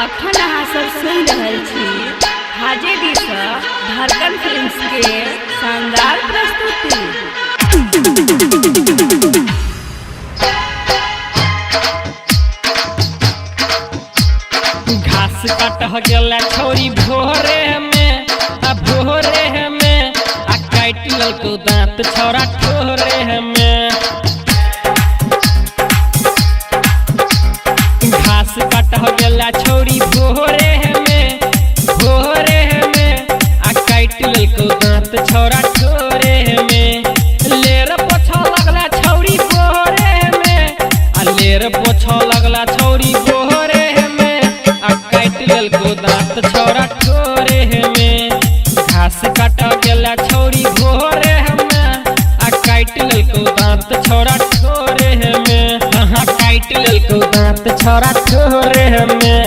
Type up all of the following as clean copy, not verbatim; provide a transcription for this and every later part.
अखन अहाँ सब सुन रहल छी हाजीडी सँ धड़कन फिल्म्स के शानदार प्रस्तुति। घास काट गेला छोरी भोरे में आ भोरे में आ काट ललको दांत छोरा ठोरे में। घास काट गेला छोरी भोरे में आ काट ललको दांत छोरा ठोरे में। लेर पोछा लगला छोरी भोरे में आ लेर पोछा लगला छोरी भोरे में आ काट ललको दांत छोरा ठोरे में। घास काट गेला छोरी भोरे में आ काट ललको दांत छोरा ठोरे में। हाँ काट ललको दांत छोरा ठोरे में।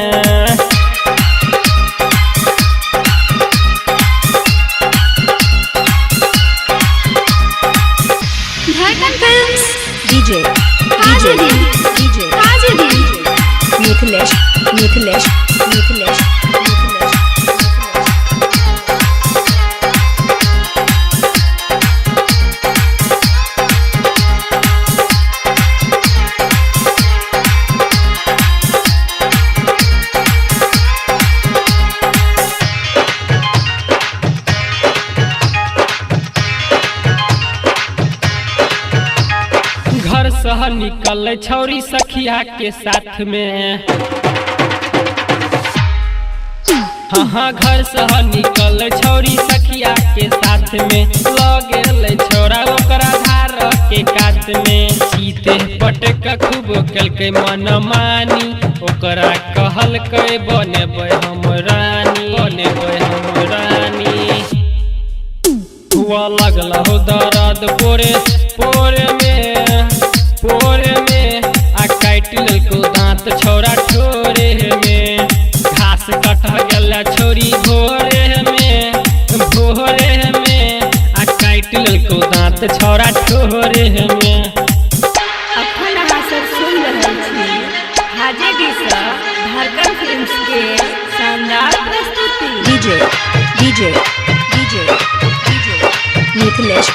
धड़कन फिल्म्स DJ मिथिलेश घर से निकल छौरी सखिया के साथ में। हाँ घर से निकल छौरी सखिया के साथ में। लगे छोरा ओकरा धार के कात में। सीते पटक खूब कल मन मानी ओकरा कहल के बने हम रानी हुआ लगला हो दर्द पोरे में आ काट ललको दांत छोरा ठोरे में। घास कट गेला छोरी भोरे में आ काट ललको दांत छोरा ठोरे में। अखन अहाँ सब सुन रहल छी हाजीडी सँ धड़कन फिल्म्स के शानदार प्रस्तुति। DJ मिथिलेश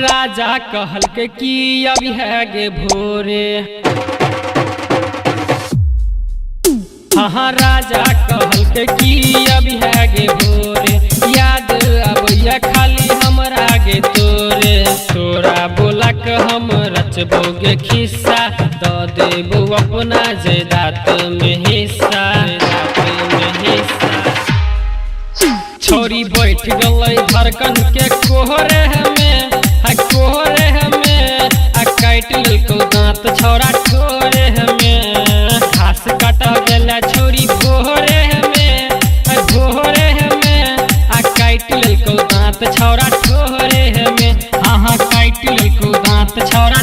राजा कहल के की अभी है गे भोरे। हाँ राजा कहल के की अभी है गे भोरे। याद अबैया खाली हमरा गे तोरा बोला के हम रचबोगे खिस्सा द देबो अपना जायदाद में हिस्सा। छोरी बैठ गई धड़कन के कोहरे में आ काट ललको दांत छोरा ठोरे में। घास काट गेला छोरी भोरे में आ काट ललको दांत छोरा ठोरे में। हाँ काट ललको दांत छोरा